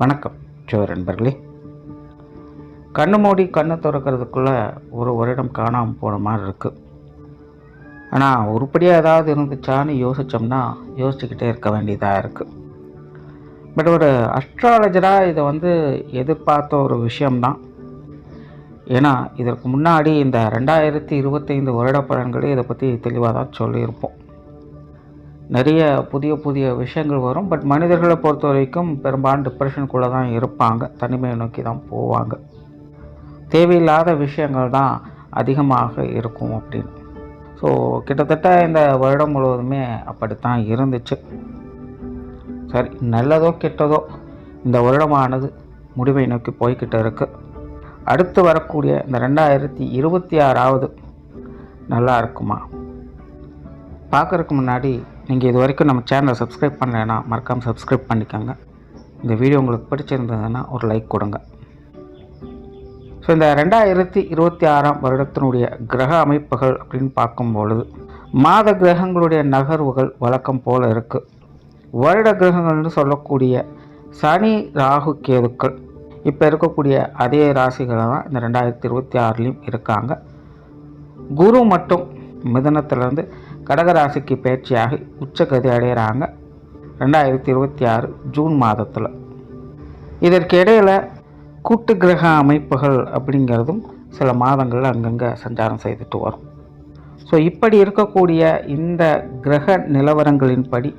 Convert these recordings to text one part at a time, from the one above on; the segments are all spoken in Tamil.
வணக்கம் நண்பர்களே. கண்ணு மூடி கண்ணை திறக்கிறதுக்குள்ளே ஒரு வருடம் காணாமல் போன மாதிரி இருக்குது. ஆனால் உருப்படியாக ஏதாவது இருந்துச்சான்னு யோசிச்சுக்கிட்டே இருக்க வேண்டியதாக இருக்குது. பட் ஒரு அஸ்ட்ராலஜராக இதை எதிர்பார்த்த ஒரு விஷயம்தான். ஏன்னா இதற்கு முன்னாடி இந்த 2025 வருட பலன்களே இதை பற்றி தெளிவாக தான் சொல்லியிருப்போம். நிறைய புதிய விஷயங்கள் வரும். பட் மனிதர்களை பொறுத்த வரைக்கும் பெரும்பாலும் டிப்ரெஷனுக்குள்ளே தான் இருப்பாங்க, தனிமையை நோக்கி தான் போவாங்க, தேவையில்லாத விஷயங்கள் தான் அதிகமாக இருக்கும் அப்படின்னு. ஸோ கிட்டத்தட்ட இந்த வருடம் முழுவதுமே அப்படித்தான் இருந்துச்சு. சரி, நல்லதோ கெட்டதோ இந்த வருடமானது முடிவை நோக்கி போய்கிட்டு இருக்கு. அடுத்து வரக்கூடிய இந்த 2026 நல்லா இருக்குமா? பார்க்குறதுக்கு முன்னாடி நீங்கள் இது வரைக்கும் நம்ம சேனலை சப்ஸ்கிரைப் பண்ணலைன்னா மறக்காமல் சப்ஸ்கிரைப் பண்ணிக்கோங்க. இந்த வீடியோ உங்களுக்கு பிடிச்சிருந்ததுன்னா ஒரு லைக் கொடுங்க. ஸோ இந்த 2026 வருடத்தினுடைய கிரக அமைப்புகள் அப்படின்னு பார்க்கும்பொழுது மாத கிரகங்களுடைய நகர்வுகள் வழக்கம் போல் இருக்குது. வருட கிரகங்கள்னு சொல்லக்கூடிய சனி, ராகு, கேதுக்கள் இப்போ இருக்கக்கூடிய அதே ராசிகளை தான் இந்த 2026 இருக்காங்க. குரு மட்டும் மிதனத்திலேருந்து கடகராசிக்கு பயிற்சியாகி உச்சகதி அடைகிறாங்க 2026 ஜூன் மாதத்தில். இதற்கு இடையில் கூட்டு கிரக அமைப்புகள் அப்படிங்கிறதும் சில மாதங்கள் அங்கங்கே சஞ்சாரம் செய்துட்டு வரும். ஸோ இப்படி இருக்கக்கூடிய இந்த கிரக நிலவரங்களின்படி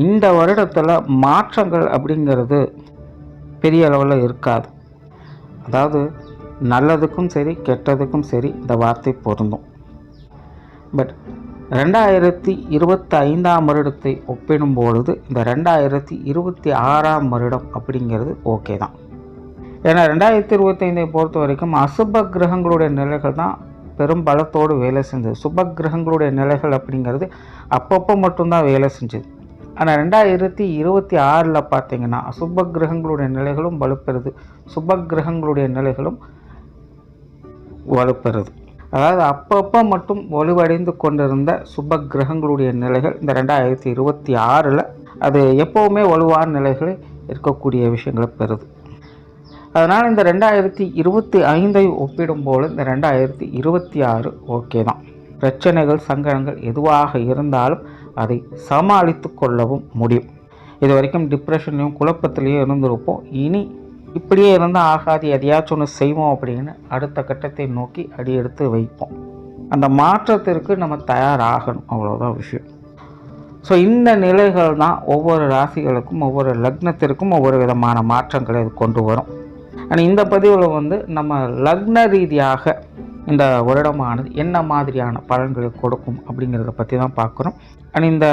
இந்த வருடத்தில் மாற்றங்கள் அப்படிங்கிறது பெரிய அளவில் இருக்காது. அதாவது நல்லதுக்கும் சரி கெட்டதுக்கும் சரி இந்த வார்த்தை பொருந்தும். பட் 2025 வருடத்தை ஒப்பிடும்பொழுது இந்த 2026 வருடம் அப்படிங்கிறது ஓகே தான். ஏன்னா 2025 பொறுத்த வரைக்கும் அசுப கிரகங்களுடைய நிலைகள் தான் பெரும் பலத்தோடு வேலை செஞ்சது. சுப கிரகங்களுடைய நிலைகள் அப்படிங்கிறது அப்பப்போ மட்டும்தான் வேலை செஞ்சது. ஆனால் 2026 பார்த்தீங்கன்னா அசுப கிரகங்களுடைய நிலைகளும் வலுப்பெறுது, சுப கிரகங்களுடைய நிலைகளும் வலுப்பெறுது. அதாவது அப்பப்போ மட்டும் வலுவடைந்து கொண்டிருந்த சுப கிரகங்களுடைய நிலைகள் இந்த 2026 அது எப்போவுமே வலுவான நிலைகளை இருக்கக்கூடிய விஷயங்களை பெறுது. அதனால் இந்த 2025 ஒப்பிடும்போது இந்த 2026 ஓகே தான். பிரச்சனைகள், சங்கடங்கள் எதுவாக இருந்தாலும் அதை சமாளித்து கொள்ளவும் முடியும். இது வரைக்கும் டிப்ரெஷன்லையும் குழப்பத்திலையும் இருந்திருப்போம். இனி இப்படியே இருந்தால் ஆகாது, எதையாச்சும் ஒன்று செய்வோம் அப்படின்னு அடுத்த கட்டத்தை நோக்கி அடி எடுத்து வைப்போம். அந்த மாற்றத்திற்கு நம்ம தயாராகணும், அவ்வளோதான் விஷயம். ஸோ இந்த நிலைகள் தான் ஒவ்வொரு ராசிகளுக்கும் ஒவ்வொரு லக்னத்திற்கும் ஒவ்வொரு விதமான மாற்றங்களை இது கொண்டு வரும். ஆனால் இந்த பதிவில் நம்ம லக்ன ரீதியாக இந்த வருடமானது என்ன மாதிரியான பலன்களை கொடுக்கும் அப்படிங்கிறத பற்றி தான் பார்க்குறோம். ஆனால் இந்த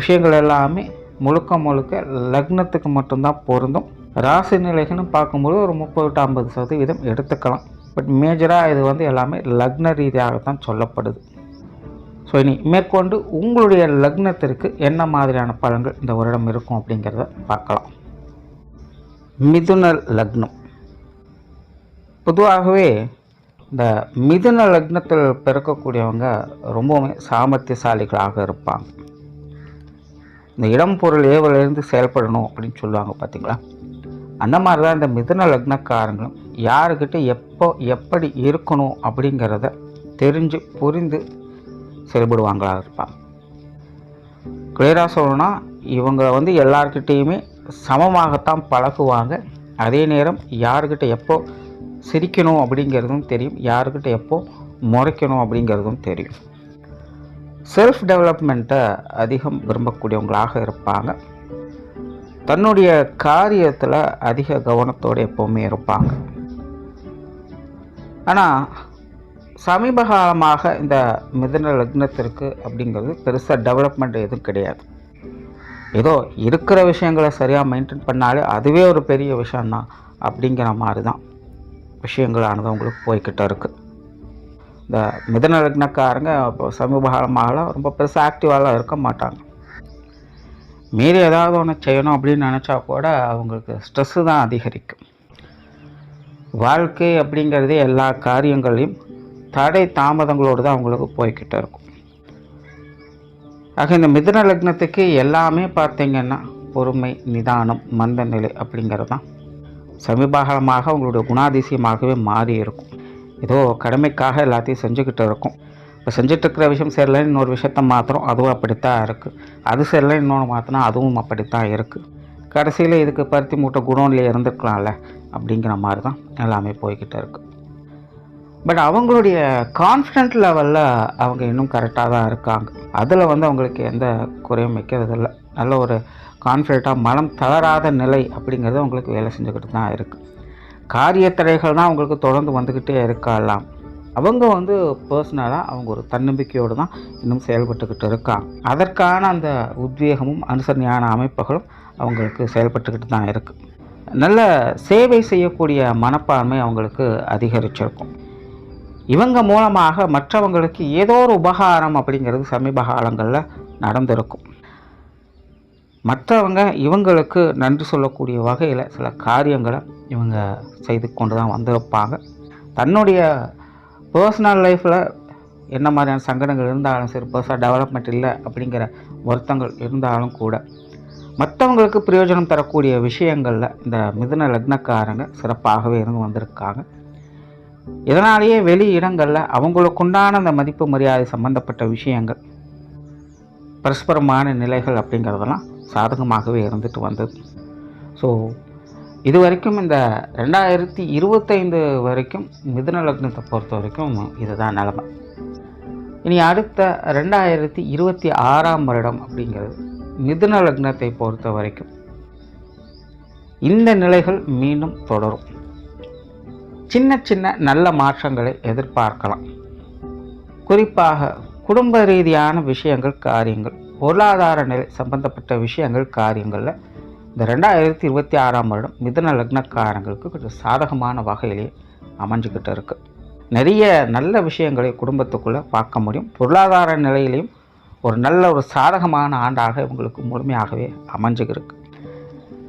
விஷயங்கள் எல்லாமே முழுக்க லக்னத்துக்கு மட்டும்தான் பொருந்தும். ராசி நிலைகள்னு பார்க்கும்போது ஒரு 30-50% எடுத்துக்கலாம். பட் மேஜராக இது எல்லாமே லக்ன ரீதியாகத்தான் சொல்லப்படுது. ஸோ இனி மேற்கொண்டு உங்களுடைய லக்னத்திற்கு என்ன மாதிரியான பலன்கள் இந்த வருடம் இருக்கும் அப்படிங்கிறத பார்க்கலாம். மிதுன லக்னம். பொதுவாகவே இந்த மிதுன லக்னத்தில் பிறக்கக்கூடியவங்க ரொம்பவுமே சாமர்த்தியசாலிகளாக இருப்பாங்க. இந்த இடம் பொருள் ஏவலிருந்து செயல்படணும் அப்படின்னு சொல்லுவாங்க பார்த்தீங்களா, அந்த மாதிரி தான் இந்த மிதுன லக்னக்காரங்களும் யாருக்கிட்ட எப்போ எப்படி இருக்கணும் அப்படிங்கிறத தெரிஞ்சு புரிந்து செயல்படுவாங்களா இருப்பாங்க. கிளியராக சொல்லணும்னா இவங்க எல்லார்கிட்டேயுமே சமமாகத்தான் பழகுவாங்க. அதே நேரம் யாருக்கிட்ட எப்போ சிரிக்கணும் அப்படிங்கிறதும் தெரியும், யாருக்கிட்ட எப்போ முறைக்கணும் அப்படிங்கிறதும் தெரியும். செல்ஃப் டெவலப்மெண்ட்டை அதிகம் விரும்பக்கூடியவங்களாக இருப்பாங்க. தன்னுடைய காரியத்தில் அதிக கவனத்தோடு எப்போவுமே இருப்பாங்க. ஆனால் சமீப காலமாக இந்த மிதுன லக்னத்திற்கு அப்படிங்கிறது பெருசாக டெவலப்மெண்ட் எதுவும் கிடையாது. ஏதோ இருக்கிற விஷயங்களை சரியாக மெயின்டைன் பண்ணாலே அதுவே ஒரு பெரிய விஷயந்தான் அப்படிங்கிற மாதிரி தான் விஷயங்களானது அவங்களுக்கு போய்கிட்ட இருக்குது. இந்த மிதுன லக்னக்காரங்க இப்போ சமீப காலமாக ரொம்ப பெருசாக ஆக்டிவாலாம் இருக்க மாட்டாங்க. மீறி ஏதாவது ஒன்று செய்யணும் அப்படின்னு நினச்சா கூட அவங்களுக்கு ஸ்ட்ரெஸ்ஸு தான் அதிகரிக்கும். வாழ்க்கை அப்படிங்கிறதே எல்லா காரியங்களையும் தடை தாமதங்களோடு தான் அவங்களுக்கு போய்கிட்ட இருக்கும். ஆக இந்த மிதுன லக்னத்துக்கு எல்லாமே பார்த்தீங்கன்னா பொறுமை, நிதானம், மந்த நிலை அப்படிங்கிறது தான் சமீபகாலமாக உங்களுடைய குணாதிசயமாகவே மாறி இருக்கும். ஏதோ கடமைக்காக எல்லாத்தையும் செஞ்சுக்கிட்டு இருக்கும். இப்போ செஞ்சிட்ருக்கிற விஷயம் சரியில்லைன்னு இன்னொரு விஷயத்த மாத்திரம், அதுவும் அப்படித்தான் இருக்குது. அது சரியில்லைன்னு இன்னொன்று மாற்றினா அதுவும் அப்படித்தான் இருக்குது. கடைசியில் இதுக்கு பருத்தி மூட்டை குடோன்லேயே இருந்துருக்கலாம்ல அப்படிங்கிற மாதிரி தான் எல்லாமே போய்கிட்டு இருக்குது. பட் அவங்களுடைய கான்ஃபிடென்ட் லெவலில் அவங்க இன்னும் கரெக்டாக தான் இருக்காங்க. அதில் அவங்களுக்கு எந்த குறையும் வைக்கிறது இல்லை. நல்ல ஒரு கான்ஃபிடென்ட்டாக மனம் தளராத நிலை அப்படிங்கிறது அவங்களுக்கு வேலை செஞ்சுக்கிட்டு தான் இருக்குது. காரியத்தடைகள் தான் அவங்களுக்கு தொடர்ந்து வந்துக்கிட்டே இருக்கலாம். அவங்க பர்சனலாக அவங்க ஒரு தன்னம்பிக்கையோடு தான் இன்னும் செயல்பட்டுக்கிட்டு இருக்காங்க. அதற்கான அந்த உத்வேகமும் அனுசரணையான அமைப்புகளும் அவங்களுக்கு செயல்பட்டுக்கிட்டு தான் இருக்குது. நல்ல சேவை செய்யக்கூடிய மனப்பான்மை அவங்களுக்கு அதிகரிச்சிருக்கும். இவங்க மூலமாக மற்றவங்களுக்கு ஏதோ ஒரு உபகாரம் அப்படிங்கிறது சமீப காலங்களில் நடந்திருக்கும். மற்றவங்க இவங்களுக்கு நன்றி சொல்லக்கூடிய வகையில் சில காரியங்களை இவங்க செய்து கொண்டு தான் வந்திருப்பாங்க. தன்னுடைய பர்சனல் லைஃப்பில் என்ன மாதிரியான சங்கடங்கள் இருந்தாலும் சரி, பர்சனல் டெவலப்மெண்ட் இல்லை அப்படிங்கிற வருத்தங்கள் இருந்தாலும் கூட மற்றவங்களுக்கு பிரயோஜனம் தரக்கூடிய விஷயங்களில் இந்த மிதுன லக்னக்காரங்க சிறப்பாகவே இருந்து வந்திருக்காங்க. இதனாலேயே வெளி இடங்களில் அவங்களுக்குண்டான அந்த மதிப்பு மரியாதை சம்பந்தப்பட்ட விஷயங்கள், பரஸ்பரமான நிலைகள் அப்படிங்கிறதெல்லாம் சாதகமாகவே இருந்துட்டு வந்தது. ஸோ இது வரைக்கும் இந்த 2025 வரைக்கும் மிதுன லக்னத்தை பொறுத்த வரைக்கும் இதுதான் நிலைமை. இனி அடுத்த 2026 வருடம் அப்படிங்கிறது மிதுன லக்னத்தை பொறுத்த வரைக்கும் இந்த நிலைகள் மீண்டும் தொடரும். சின்ன சின்ன நல்ல மாற்றங்களை எதிர்பார்க்கலாம். குறிப்பாக குடும்ப ரீதியான விஷயங்கள், காரியங்கள், பொருளாதார நிலை சம்பந்தப்பட்ட விஷயங்கள், காரியங்களில் இந்த 2026 வருடம் மிதுன லக்னக்காரங்களுக்கு கொஞ்சம் சாதகமான வகையிலேயே அமைஞ்சிக்கிட்டு இருக்குது. நிறைய நல்ல விஷயங்களை குடும்பத்துக்குள்ளே பார்க்க முடியும். பொருளாதார நிலையிலையும் ஒரு நல்ல ஒரு சாதகமான ஆண்டாக இவங்களுக்கு முழுமையாகவே அமைஞ்சிருக்கு.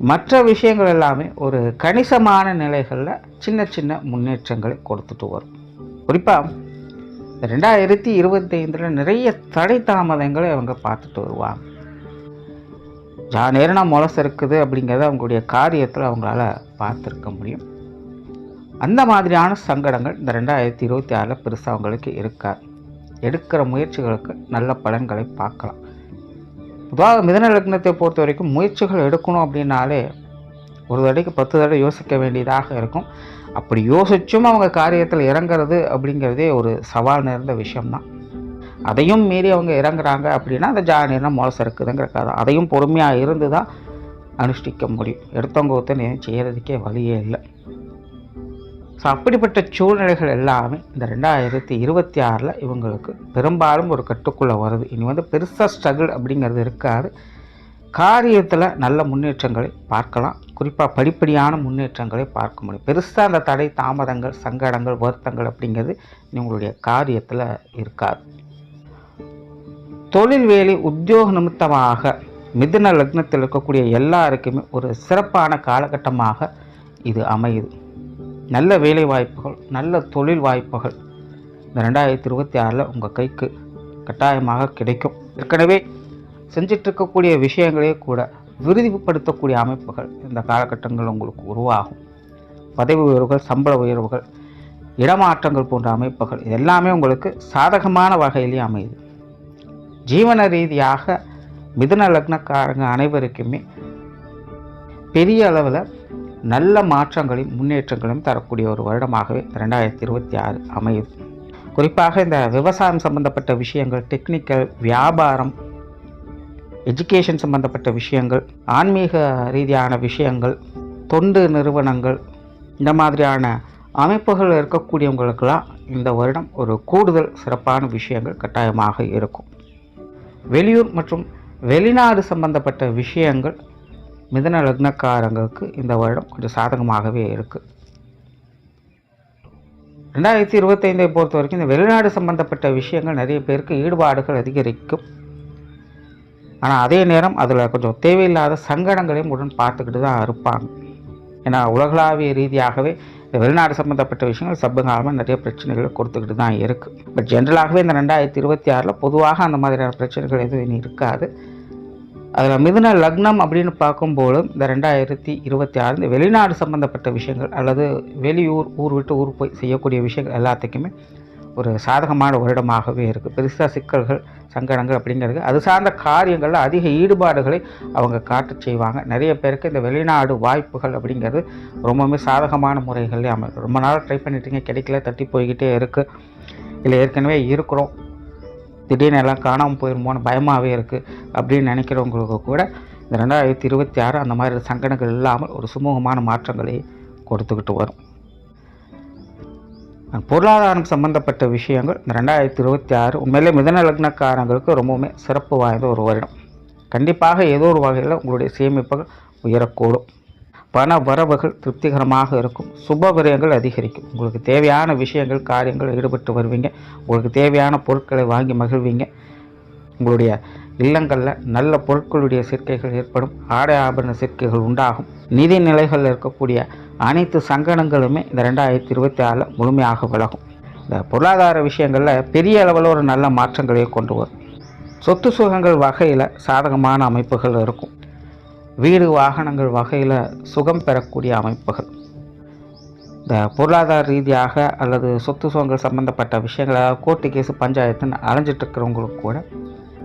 மற்ற விஷயங்கள் எல்லாமே ஒரு கணிசமான நிலைகளில் சின்ன சின்ன முன்னேற்றங்களை கொடுத்துட்டு வரும். குறிப்பாக 2025 நிறைய தடை தாமதங்களை அவங்க பார்த்துட்டு வருவாங்க. நேரனா முளசு இருக்குது அப்படிங்கிறத அவங்களுடைய காரியத்தில் அவங்களால பார்த்துருக்க முடியும். அந்த மாதிரியான சங்கடங்கள் இந்த 2026 பெருசாக அவங்களுக்கு இருக்காது. எடுக்கிற முயற்சிகளுக்கு நல்ல பலன்களை பார்க்கலாம். பொதுவாக மிதுன லக்னத்தை பொறுத்த வரைக்கும் முயற்சிகள் எடுக்கணும் அப்படின்னாலே ஒரு தடவைக்கு 10 தடவை யோசிக்க வேண்டியதாக இருக்கும். அப்படி யோசிச்சும் அவங்க காரியத்தில் இறங்குறது அப்படிங்கிறதே ஒரு சவால் நிறைந்த விஷயம்தான். அதையும் மீறி அவங்க இறங்குறாங்க அப்படின்னா அந்த ஜானியர்னா மோசம் இருக்குதுங்கிற கதை. அதையும் பொறுமையாக இருந்து தான் அனுஷ்டிக்க முடியும். எடுத்தவங்க ஒருத்தன் எதுவும் செய்கிறதுக்கே வழியே இல்லை. ஸோ அப்படிப்பட்ட சூழ்நிலைகள் எல்லாமே இந்த 2026 இவங்களுக்கு பெரும்பாலும் ஒரு கட்டுக்குள்ளே வருது. இனி பெருசாக ஸ்ட்ரகிள் அப்படிங்கிறது இருக்காது. காரியத்தில் நல்ல முன்னேற்றங்களை பார்க்கலாம். குறிப்பாக படிப்படியான முன்னேற்றங்களை பார்க்க முடியும். பெருசாக அந்த தடை தாமதங்கள், சங்கடங்கள், வருத்தங்கள் அப்படிங்கிறது உங்களுடைய காரியத்தில் இருக்காது. தொழில் வேலை உத்தியோக நிமித்தமாக மிதுன லக்னத்தில் இருக்கக்கூடிய எல்லாருக்குமே ஒரு சிறப்பான காலகட்டமாக இது அமையுது. நல்ல வேலை வாய்ப்புகள், நல்ல தொழில் வாய்ப்புகள் இந்த 2026 உங்கள் கைக்கு கட்டாயமாக கிடைக்கும். ஏற்கனவே செஞ்சிட்ருக்கக்கூடிய விஷயங்களே கூட விரிவுபடுத்தக்கூடிய அமைப்புகள் இந்த காலகட்டங்கள் உங்களுக்கு உருவாகும். பதவி உயர்வுகள், சம்பள உயர்வுகள், இடமாற்றங்கள் போன்ற அமைப்புகள் எல்லாமே உங்களுக்கு சாதகமான வகையிலே அமையுது. ஜீவன ரீதியாக மிதுன லக்னக்காரங்க அனைவருக்குமே பெரிய அளவில் நல்ல மாற்றங்களையும் முன்னேற்றங்களையும் தரக்கூடிய ஒரு வருடமாகவே 2026 அமையுது. குறிப்பாக இந்த விவசாயம் சம்பந்தப்பட்ட விஷயங்கள், டெக்னிக்கல், வியாபாரம், எஜுகேஷன் சம்பந்தப்பட்ட விஷயங்கள், ஆன்மீக ரீதியான விஷயங்கள், தொண்டு நிறுவனங்கள், இந்த மாதிரியான அமைப்புகள் இருக்கக்கூடியவங்களுக்கெல்லாம் இந்த வருடம் ஒரு கூடுதல் சிறப்பான விஷயங்கள் கட்டாயமாக இருக்கும். வெளியூர் மற்றும் வெளிநாடு சம்பந்தப்பட்ட விஷயங்கள் மிதுன லக்னக்காரங்களுக்கு இந்த வருடம் கொஞ்சம் சாதகமாகவே இருக்குது. 2025 பொறுத்த வரைக்கும் இந்த வெளிநாடு சம்பந்தப்பட்ட விஷயங்கள் நிறைய பேருக்கு ஈடுபாடுகள் அதிகரிக்கும். ஆனால் அதே நேரம் அதில் கொஞ்சம் தேவையில்லாத சங்கடங்களையும் உடன் பார்த்துக்கிட்டு தான் இருப்பாங்க. ஏன்னா உலகளாவிய ரீதியாகவே இந்த வெளிநாடு சம்மந்தப்பட்ட விஷயங்கள் சமகாலமாக நிறைய பிரச்சனைகளை கொடுத்துக்கிட்டு தான் இருக்குது. பட் ஜென்ரலாகவே இந்த 2026 பொதுவாக அந்த மாதிரியான பிரச்சனைகள் எதுவும் இனி இருக்காது. அதில் மிதுன லக்னம் அப்படின்னு பார்க்கும்போது இந்த 2026 இந்த வெளிநாடு சம்மந்தப்பட்ட விஷயங்கள் அல்லது ஊர் விட்டு ஊர் போய் செய்யக்கூடிய விஷயங்கள் எல்லாத்துக்குமே ஒரு சாதகமான வருடமாகவே இருக்குது. பெருசாக சிக்கல்கள் சங்கடங்கள் அப்படிங்கிறது அது சார்ந்த காரியங்களில் அதிக ஈடுபாடுகளை அவங்க காட்ட செய்வாங்க. நிறைய பேருக்கு இந்த வெளிநாடு வாய்ப்புகள் அப்படிங்கிறது ரொம்பவுமே சாதகமான முறைகளே அமையும். ரொம்ப நாள் ட்ரை பண்ணிட்டீங்க, கிடைக்கல, தட்டி போய்கிட்டே இருக்குது, இல்லை ஏற்கனவே இருக்கிறோம், திடீர்னு எல்லாம் காணாமல் போயிருமோன்னு பயமாகவே இருக்குது அப்படின்னு நினைக்கிறவங்களுக்கு கூட இந்த 2026 அந்த மாதிரி சங்கடங்கள் இல்லாமல் ஒரு சுமூகமான மாற்றங்களை கொடுத்துக்கிட்டு வரும். பொருளாதாரம் சம்பந்தப்பட்ட விஷயங்கள் இந்த 2026 உண்மையிலே மிதுன லக்னக்காரங்களுக்கு ரொம்பவுமே சிறப்பு வாய்ந்த ஒரு வருடம். கண்டிப்பாக ஏதோ ஒரு வகையில் உங்களுடைய சேமிப்புகள் உயரக்கூடும். பண வரவுகள் திருப்திகரமாக இருக்கும். சுப விரயங்கள் அதிகரிக்கும். உங்களுக்கு தேவையான விஷயங்கள் காரியங்கள் ஈடுபட்டு வருவீங்க. உங்களுக்கு தேவையான பொருட்களை வாங்கி மகிழ்வீங்க. உங்களுடைய இல்லங்களில் நல்ல பொருட்களுடைய சேர்க்கைகள் ஏற்படும். ஆடை ஆபரண சேர்க்கைகள் உண்டாகும். நிதி நிலைகளில் இருக்கக்கூடிய அனைத்து சங்கடங்களுமே இந்த 2026 முழுமையாக விலகும். இந்த பொருளாதார விஷயங்களில் பெரிய அளவில் ஒரு நல்ல மாற்றங்களை கொண்டு வரும். சொத்து சுகங்கள் வகையில் சாதகமான அமைப்புகள் இருக்கும். வீடு வாகனங்கள் வகையில் சுகம் பெறக்கூடிய அமைப்புகள். இந்த பொருளாதார ரீதியாக அல்லது சொத்து சுகங்கள் சம்பந்தப்பட்ட விஷயங்களை கோர்ட்டு கேஸு பஞ்சாயத்துன்னு அலைஞ்சிட்டு இருக்கிறவங்களுக்கு கூட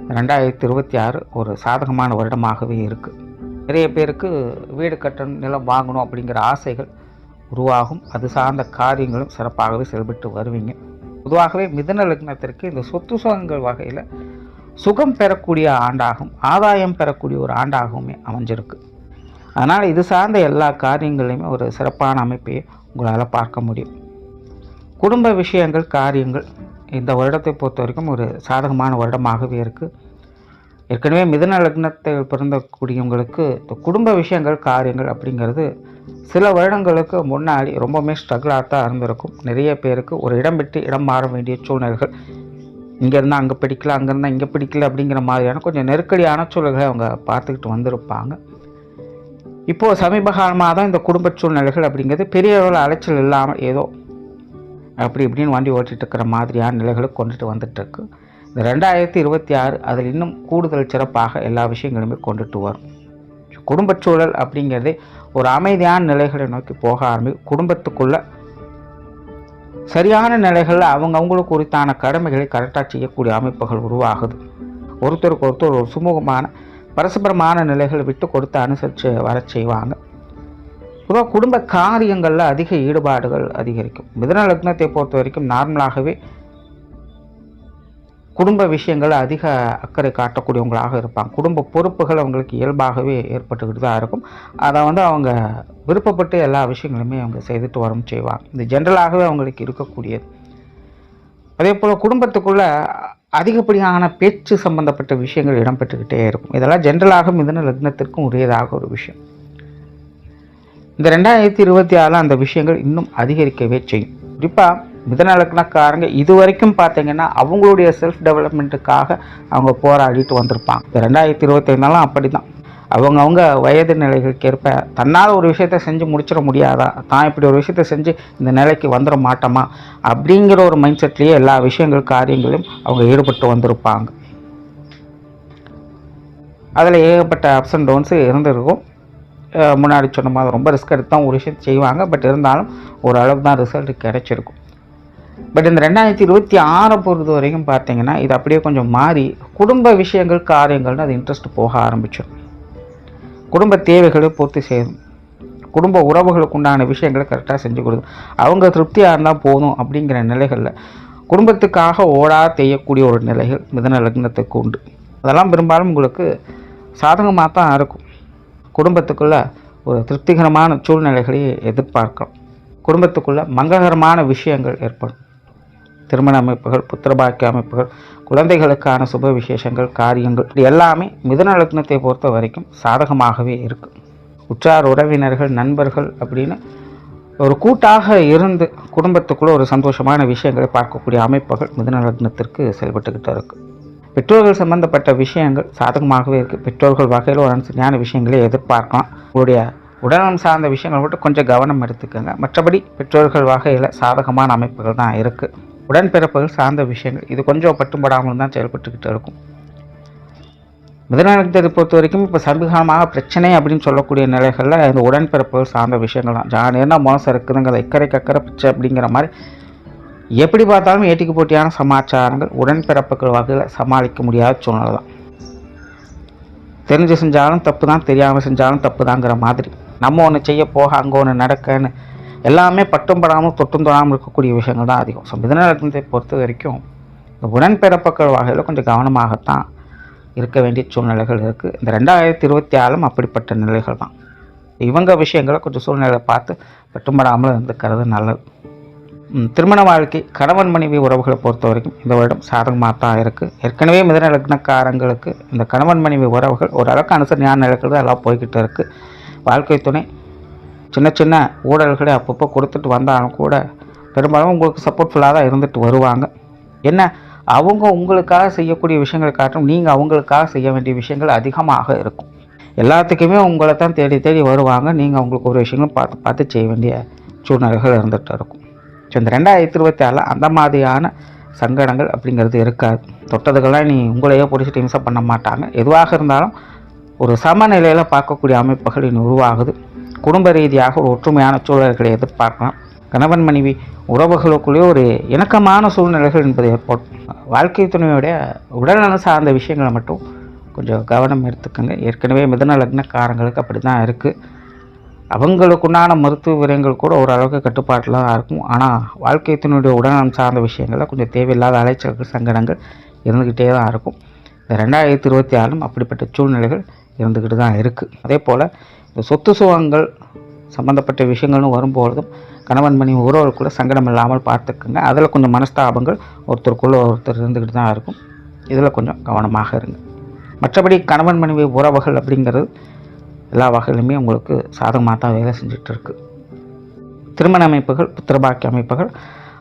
2026 ஒரு சாதகமான வருடமாகவே இருக்குது. நிறைய பேருக்கு வீடு கட்டணும், நிலம் வாங்கணும் அப்படிங்கிற ஆசைகள் உருவாகும். அது சார்ந்த காரியங்களும் சிறப்பாகவே செயல்பட்டு வருவீங்க. பொதுவாகவே மிதுன லக்னத்திற்கு இந்த சொத்து சுகங்கள் வகையில் சுகம் பெறக்கூடிய ஆண்டாகும், ஆதாயம் பெறக்கூடிய ஒரு ஆண்டாகவுமே அமைஞ்சிருக்கு. அதனால் இது சார்ந்த எல்லா காரியங்களையுமே ஒரு சிறப்பான அமைப்பையே உங்களால் பார்க்க முடியும். குடும்ப விஷயங்கள் காரியங்கள் இந்த வருடத்தை பொறுத்த வரைக்கும் ஒரு சாதகமான வருடமாகவே இருக்குது. ஏற்கனவே மிதுன லக்னத்தில் பிறந்தக்கூடியவங்களுக்கு இந்த குடும்ப விஷயங்கள் காரியங்கள் அப்படிங்கிறது சில வருடங்களுக்கு முன்னாடி ரொம்பவுமே ஸ்ட்ரகிளாக தான் இருந்திருக்கும். நிறைய பேருக்கு ஒரு இடம் விட்டு இடம் மாற வேண்டிய சூழ்நிலைகள், இங்கேருந்தால் அங்கே பிடிக்கல, அங்கேருந்தால் இங்கே பிடிக்கல அப்படிங்கிற மாதிரியான கொஞ்சம் நெருக்கடியான சூழல்களை அவங்க பார்த்துக்கிட்டு வந்திருப்பாங்க. இப்போது சமீப காலமாக தான் இந்த குடும்ப சூழ்நிலைகள் அப்படிங்கிறது பெரிய அளவில் அலைச்சல் இல்லாமல் ஏதோ அப்படி இப்படின்னு வண்டி ஓட்டிகிட்டு இருக்கிற மாதிரியான நிலைகளை கொண்டுட்டு வந்துட்டுருக்கு. இந்த 2026 அதில் இன்னும் கூடுதல் சிறப்பாக எல்லா விஷயங்களுமே கொண்டுட்டு வரும். குடும்ப சூழல் அப்படிங்கிறதே ஒரு அமைதியான நிலைகளை நோக்கி போக ஆரம்பிக்கும். குடும்பத்துக்குள்ள சரியான நிலைகளில் அவங்களுக்கு உரித்தான கடமைகளை கரெக்டாக செய்யக்கூடிய அமைப்புகள் உருவாகுது. ஒருத்தருக்கு ஒருத்தர் ஒரு சுமூகமான பரஸ்பரமான நிலைகளை விட்டு கொடுத்து அனுசரித்து வர செய்வாங்க. பொதுவாக குடும்ப காரியங்களில் அதிக ஈடுபாடுகள் அதிகரிக்கும். மிதுன லக்னத்தை பொறுத்த வரைக்கும் நார்மலாகவே குடும்ப விஷயங்கள் அதிக அக்கறை காட்டக்கூடியவங்களாக இருப்பாங்க. குடும்ப பொறுப்புகள் அவங்களுக்கு இயல்பாகவே ஏற்பட்டுக்கிட்டு தான் இருக்கும். அதை அவங்க விருப்பப்பட்டு எல்லா விஷயங்களுமே அவங்க செய்துட்டு வரும் செய்வாங்க. இது ஜென்ரலாகவே அவங்களுக்கு இருக்கக்கூடியது. அதே போல் குடும்பத்துக்குள்ளே அதிகப்படியான பேச்சு சம்பந்தப்பட்ட விஷயங்கள் இடம்பெற்றுக்கிட்டே இருக்கும். இதெல்லாம் ஜென்ரலாக மிதுன லக்னத்திற்கும் உரியதாக ஒரு விஷயம். இந்த 2026 அந்த விஷயங்கள் இன்னும் அதிகரிக்கவே செய்யும். குறிப்பாக மிதுன லக்னக்காரங்க இது வரைக்கும் பார்த்தீங்கன்னா அவங்களுடைய செல்ஃப் டெவலப்மெண்ட்டுக்காக அவங்க போராடிட்டு வந்திருப்பாங்க. இந்த 2025 அப்படி தான். அவங்கவுங்க வயது நிலைகளுக்கு ஏற்ப தன்னால் ஒரு விஷயத்தை செஞ்சு முடிச்சிட முடியாதா, தான் இப்படி ஒரு விஷயத்தை செஞ்சு இந்த நிலைக்கு வந்துட மாட்டோமா அப்படிங்கிற ஒரு மைண்ட் செட்லேயே எல்லா விஷயங்கள் காரியங்களும் அவங்க ஈடுபட்டு வந்திருப்பாங்க. அதில் ஏகப்பட்ட அப்ஸ் அண்ட் டவுன்ஸு இருந்திருக்கும். முன்னாடி சொன்ன மாதிரி ரொம்ப ரிஸ்க் எடுத்து தான் ஒரு விஷயத்தை செய்வாங்க. பட் இருந்தாலும் ஓரளவுக்கு தான் ரிசல்ட் கிடைச்சிருக்கும். பட் இந்த 2026 பொறுத்த வரைக்கும் பார்த்தீங்கன்னா இது அப்படியே கொஞ்சம் மாறி குடும்ப விஷயங்கள் காரியங்கள்னு அது இன்ட்ரெஸ்ட் போக ஆரம்பிச்சிடும். குடும்ப தேவைகளை பூர்த்தி செய்யணும். குடும்ப உறவுகளுக்கு உண்டான விஷயங்களை கரெக்டாக செஞ்சு கொடுக்கும். அவங்க திருப்தியாக இருந்தால் போதும் அப்படிங்கிற நிலைகளில் குடும்பத்துக்காக ஓடா செய்யக்கூடிய ஒரு நிலைகள் மிதுன லக்னத்துக்கு உண்டு. அதெல்லாம் பெரும்பாலும் உங்களுக்கு சாதகமாக தான் இருக்கும். குடும்பத்துக்குள்ளே ஒரு திருப்திகரமான சூழ்நிலைகளை எதிர்பார்க்கலாம். குடும்பத்துக்குள்ளே மங்களகரமான விஷயங்கள் ஏற்படும். திருமண அமைப்புகள், புத்திரபாக்கிய அமைப்புகள், குழந்தைகளுக்கான சுப விசேஷங்கள் காரியங்கள் இது எல்லாமே மிதுன லக்னத்தை பொறுத்த வரைக்கும் சாதகமாகவே இருக்குது. உற்றார் உறவினர்கள் நண்பர்கள் அப்படின்னு ஒரு கூட்டாக இருந்து குடும்பத்துக்குள்ளே ஒரு சந்தோஷமான விஷயங்களை பார்க்கக்கூடிய அமைப்புகள் மிதுன லக்னத்திற்கு செயல்பட்டுக்கிட்டு இருக்குது. பெற்றோர்கள் சம்பந்தப்பட்ட விஷயங்கள் சாதகமாகவே இருக்குது. பெற்றோர்கள் வகையில் ஒரு சரியான விஷயங்களே எதிர்பார்க்கலாம். உங்களுடைய உடல்நலம் சார்ந்த விஷயங்கள் மட்டும் கொஞ்சம் கவனம் எடுத்துக்கோங்க. மற்றபடி பெற்றோர்கள் வகையில் சாதகமான அமைப்புகள் தான் இருக்குது. உடன்பிறப்புகள் சார்ந்த விஷயங்கள் இது கொஞ்சம் பட்டுப்படாமல் தான் செயல்பட்டுக்கிட்டு இருக்கும். மிதுனத்தை பொறுத்த வரைக்கும் இப்போ சமீபகாலமாக பிரச்சனை அப்படின்னு சொல்லக்கூடிய நிலைகளில் இந்த உடன்பிறப்புகள் சார்ந்த விஷயங்கள் தான். ஜானியர்னா மோசம் இருக்குதுங்கிற இக்கரை கக்கரை பிச்சை அப்படிங்கிற மாதிரி எப்படி பார்த்தாலும் ஏட்டிக்கு போட்டியான சமாச்சாரங்கள் உடன்பிறப்புகள் வகையில் சமாளிக்க முடியாத சூழ்நிலை தான். தெரிஞ்சு செஞ்சாலும் தப்பு தான், தெரியாமல் செஞ்சாலும் தப்பு தாங்கிற மாதிரி நம்ம ஒன்று செய்ய போக அங்கே ஒன்று நடக்கன்னு எல்லாமே பட்டும் படாமல் தொட்டும் தொடாமல் இருக்கக்கூடிய விஷயங்கள் தான் அதிகம். ஸோ மிதுன லக்னத்தை பொறுத்த வரைக்கும் இந்த உடன்பிறப்புகள் வகையில் கொஞ்சம் கவனமாகத்தான் இருக்க வேண்டிய சூழ்நிலைகள் இருக்குது. இந்த 2024 அப்படிப்பட்ட நிலைகள் தான். இவங்க விஷயங்களை கொஞ்சம் சூழ்நிலை பார்த்து பட்டும்படாமல் இருந்துக்கிறது நல்லது. திருமண வாழ்க்கை கணவன் மனைவி உறவுகளை பொறுத்த வரைக்கும் இந்த வருடம் சாதகமாக தான் இருக்குது. ஏற்கனவே மிதுன லக்னக்காரங்களுக்கு இந்த கணவன் மனைவி உறவுகள் ஓரளவுக்கு அனுசரணையான நிலைகள் தான் எல்லாம் போய்கிட்டு இருக்குது. வாழ்க்கை துணை சின்ன சின்ன ஊழல்களை அப்பப்போ கொடுத்துட்டு வந்தாலும் கூட பெரும்பாலும் உங்களுக்கு சப்போர்ட்ஃபுல்லாக தான் இருந்துட்டு வருவாங்க. என்ன அவங்க உங்களுக்காக செய்யக்கூடிய விஷயங்களை காட்டும் நீங்கள் அவங்களுக்காக செய்ய வேண்டிய விஷயங்கள் அதிகமாக இருக்கும். எல்லாத்துக்குமே உங்களை தான் தேடி தேடி வருவாங்க. நீங்கள் அவங்களுக்கு ஒரு விஷயங்களும் பார்த்து பார்த்து செய்ய வேண்டிய சூழ்நிலைகள் இருந்துகிட்டு இருக்கும். ஸோ இந்த 2024 அந்த மாதிரியான சங்கடங்கள் அப்படிங்கிறது இருக்காது. தொட்டதுக்கெல்லாம் நீ உங்களையே பிடிச்சிட்டு இம்சை பண்ண மாட்டாங்க. எதுவாக இருந்தாலும் ஒரு சமநிலையில் பார்க்கக்கூடிய அமைப்புகள் இன்னும் உருவாகுது. குடும்ப ரீதியாக ஒரு ஒற்றுமையான சூழல்களை எதிர்பார்க்கலாம். கணவன் மனைவி உறவுகளுக்குள்ளேயே ஒரு இணக்கமான சூழ்நிலைகள் என்பது ஏற்படும். வாழ்க்கை துணையுடைய உடல்நலம் சார்ந்த விஷயங்களை மட்டும் கொஞ்சம் கவனம் எடுத்துக்கோங்க. ஏற்கனவே மிதுன லக்னக்காரங்களுக்கு அப்படி தான் இருக்குது. அவங்களுக்குண்டான மருத்துவ விரயங்கள் கூட ஓரளவுக்கு கட்டுப்பாட்டில் தான் இருக்கும். ஆனால் வாழ்க்கை துணையுடைய உடல்நலம் சார்ந்த விஷயங்களில் கொஞ்சம் தேவையில்லாத அலைச்சல்கள் சங்கடங்கள் இருந்துக்கிட்டே தான் இருக்கும். இந்த 2024 அப்படிப்பட்ட சூழ்நிலைகள் இருந்துக்கிட்டு தான் இருக்குது. அதே போல் இந்த சொத்து சுகங்கள் சம்மந்தப்பட்ட விஷயங்கள்னு வரும்பொழுதும் கணவன் மனைவி உறவுக்குள்ளே சங்கடம் இல்லாமல் பார்த்துக்குங்க. அதில் கொஞ்சம் மனஸ்தாபங்கள் ஒருத்தருக்குள்ளே ஒருத்தர் இருந்துக்கிட்டு தான் இருக்கும். இதில் கொஞ்சம் கவனமாக இருங்க. மற்றபடி கணவன் மனைவி உறவுகள் அப்படிங்கிறது எல்லா வகையிலுமே உங்களுக்கு சாதகமாக தான் வேலை செஞ்சிட்ருக்கு. திருமண அமைப்புகள் புத்திரபாக்கிய அமைப்புகள்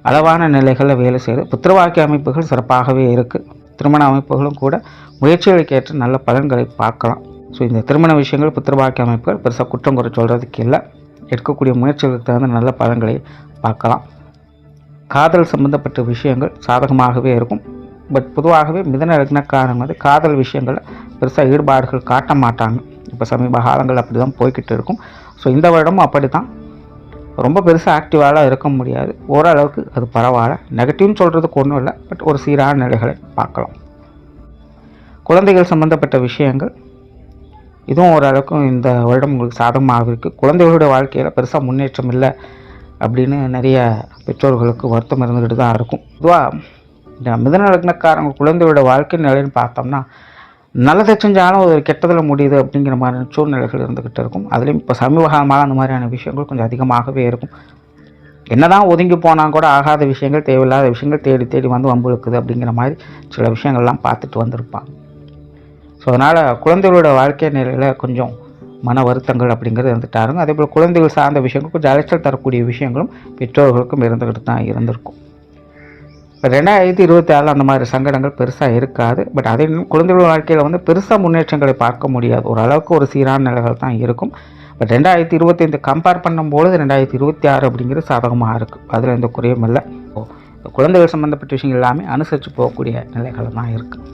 அளவான நிலைகளில் வேலை செய்யுது. புத்திரபாக்கிய அமைப்புகள் சிறப்பாகவே இருக்குது. திருமண அமைப்புகளும் கூட முயற்சிகளுக்கு ஏற்ற நல்ல பலன்களை பார்க்கலாம். ஸோ இந்த திருமண விஷயங்கள் புத்திரபாக்கிய அமைப்புகள் பெருசாக குற்றம் குறை சொல்கிறதுக்கு இல்லை. எடுக்கக்கூடிய முயற்சிகளுக்கு தகுந்த நல்ல பலன்களை பார்க்கலாம். காதல் சம்பந்தப்பட்ட விஷயங்கள் சாதகமாகவே இருக்கும். பட் பொதுவாகவே மிதுன லக்னக்காரங்க வந்து காதல் விஷயங்களில் பெருசாக ஈடுபாடுகள் காட்ட மாட்டாங்க. இப்போ சமீப காலங்கள் அப்படி தான் போய்கிட்டு இருக்கும். ஸோ இந்த வருடமும் அப்படி தான். ரொம்ப பெருசாக ஆக்டிவாக இருக்க முடியாது. ஓரளவுக்கு அது பரவாயில்ல. நெகட்டிவ்னு சொல்கிறதுக்கு ஒன்றும் இல்லை. பட் ஒரு சீரான நிலைகளை பார்க்கலாம். குழந்தைகள் சம்மந்தப்பட்ட விஷயங்கள் இதுவும் ஓரளவுக்கு இந்த வருடம் உங்களுக்கு சாதகமாக இருக்குது. குழந்தைகளுடைய வாழ்க்கையில் பெருசாக முன்னேற்றம் இல்லை அப்படின்னு நிறைய பெற்றோர்களுக்கு வருத்தம் இருந்துகிட்டு தான் இருக்கும். பொதுவாக இந்த மிதுன லக்னக்காரங்க குழந்தையோட வாழ்க்கை நிலைன்னு பார்த்தோம்னா நல்லதை செஞ்சாலும் ஒரு கெட்டதில் முடியுது அப்படிங்கிற மாதிரியான சூழ்நிலைகள் இருந்துக்கிட்டு இருக்கும். அதுலேயும் இப்போ சமீப காலமாக அந்த மாதிரியான விஷயங்கள் கொஞ்சம் அதிகமாகவே இருக்கும். என்ன தான் ஒதுங்கி போனால் கூட ஆகாத விஷயங்கள் தேவையில்லாத விஷயங்கள் தேடி தேடி வந்து வம்புழுக்குது அப்படிங்கிற மாதிரி சில விஷயங்கள்லாம் பார்த்துட்டு வந்திருப்பாங்க. ஸோ அதனால் குழந்தைகளோட வாழ்க்கை நிலையில் கொஞ்சம் மன வருத்தங்கள் அப்படிங்கிறது இருந்துட்டாருங்க. அதே போல் குழந்தைகள் சார்ந்த விஷயங்கள் கொஞ்சம் அலைச்சல் தரக்கூடிய விஷயங்களும் பெற்றோர்களுக்கும் இருந்துக்கிட்டு தான் இருந்திருக்கும். இப்போ 2024 அந்த மாதிரி சங்கடங்கள் பெருசாக இருக்காது. பட் அதே குழந்தைகள் வாழ்க்கையில் வந்து பெருசாக முன்னேற்றங்களை பார்க்க முடியாது. ஓரளவுக்கு ஒரு சீரான நிலைகள் தான் இருக்கும். பட் 2025 கம்பேர் பண்ணும்போது 2026 அப்படிங்கிறது சாதகமாக இருக்குது. அதில் எந்த குறையும் இல்லை. குழந்தைகள் சம்மந்தப்பட்ட விஷயங்கள் எல்லாமே அனுசரித்து போகக்கூடிய நிலைகள் தான் இருக்குது.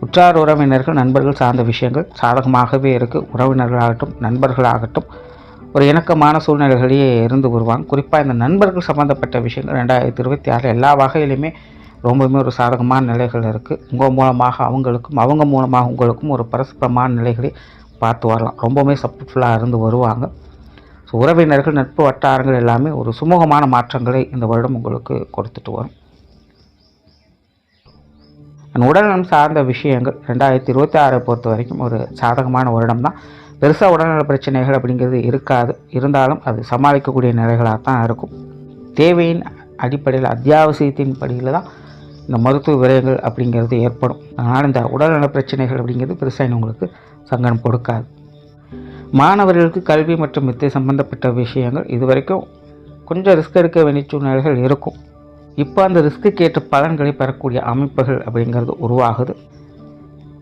உற்றார் உறவினர்கள் நண்பர்கள் சார்ந்த விஷயங்கள் சாதகமாகவே இருக்குது. உறவினர்களாகட்டும் நண்பர்களாகட்டும் ஒரு இணக்கமான சூழ்நிலைகளையே இருந்து வருவாங்க. குறிப்பாக இந்த நண்பர்கள் சம்மந்தப்பட்ட விஷயங்கள் 2026 எல்லா வகையிலுமே ரொம்பவுமே ஒரு சாதகமான நிலைகள் இருக்குது. உங்கள் மூலமாக அவங்களுக்கும் அவங்க மூலமாக உங்களுக்கும் ஒரு பரஸ்பரமான நிலைகளை பார்த்து வரலாம். ரொம்பவுமே சப்போர்ட்ஃபுல்லாக இருந்து வருவாங்க. ஸோ உறவினர்கள் நட்பு வட்டாரங்கள் எல்லாமே ஒரு சுமூகமான மாற்றங்களை இந்த வருடம் உங்களுக்கு கொடுத்துட்டு வரும். உடல்நலம் சார்ந்த விஷயங்கள் 2026 பொறுத்த வரைக்கும் ஒரு சாதகமான வருடம் தான். பெருசாக உடல்நல பிரச்சனைகள் அப்படிங்கிறது இருக்காது. இருந்தாலும் அது சமாளிக்கக்கூடிய நிலைகளாக தான் இருக்கும். தேவையின் அடிப்படையில் அத்தியாவசியத்தின் படியில் தான் இந்த மருத்துவ விரயங்கள் அப்படிங்கிறது ஏற்படும். அதனால் இந்த உடல்நல பிரச்சனைகள் அப்படிங்கிறது பெருசாக உங்களுக்கு சங்கடம் கொடுக்காது. மாணவர்களுக்கு கல்வி மற்றும் வித்தை சம்பந்தப்பட்ட விஷயங்கள் இது வரைக்கும் கொஞ்சம் ரிஸ்க் எடுக்க வேண்டிய சூழ்நிலைகள் இருக்கும். இப்போ அந்த ரிஸ்க்கு ஏற்ற பலன்களை பெறக்கூடிய அமைப்புகள் அப்படிங்கிறது உருவாகுது.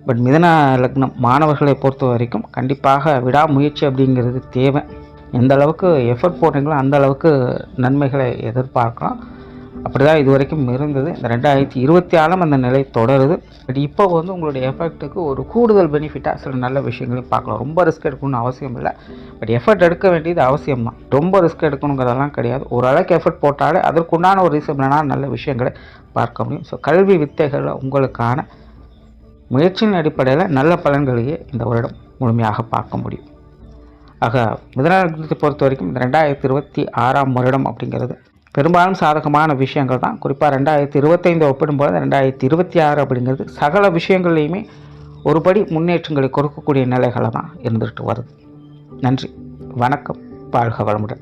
பட் மிதுன லக்னம் மாணவர்களை பொறுத்த வரைக்கும் கண்டிப்பாக விடாமுயற்சி அப்படிங்கிறது தேவை. எந்த அளவுக்கு எஃபர்ட் போடுறீங்களோ அந்த அளவுக்கு நன்மைகளை எதிர்பார்க்கலாம். அப்படி தான் இது வரைக்கும் இருந்தது. இந்த 2024 அந்த நிலை தொடருது. பட் இப்போ வந்து உங்களுடைய எஃபெக்ட்டுக்கு ஒரு கூடுதல் பெனிஃபிட்டாக சில நல்ல விஷயங்களையும் பார்க்கலாம். ரொம்ப ரிஸ்க் எடுக்கணும்னு அவசியம் இல்லை, பட் எஃபர்ட் எடுக்க வேண்டியது அவசியம் தான். ரொம்ப ரிஸ்க் எடுக்கணுங்கிறதெல்லாம் கிடையாது. ஓரளவுக்கு எஃபர்ட் போட்டாலே அதற்குண்டான ஒரு ரீசனபிளான நல்ல விஷயங்களை பார்க்க முடியும். ஸோ கல்வி வித்தைகளில் உங்களுக்கான முயற்சியின் அடிப்படையில் நல்ல பலன்களையே இந்த வருடம் முழுமையாக பார்க்க முடியும். ஆக மிதுனத்தை பொறுத்த வரைக்கும் இந்த 2026 வருடம் அப்படிங்கிறது பெரும்பாலும் சாதகமான விஷயங்கள் தான். குறிப்பாக 2025 ஒப்பிடும்போது 2026 அப்படிங்கிறது சகல விஷயங்கள்லையுமே ஒருபடி முன்னேற்றங்களை கொடுக்கக்கூடிய நிலைகளை தான் இருந்துகிட்டு வருது. நன்றி, வணக்கம், வாழ்க வளமுடன்.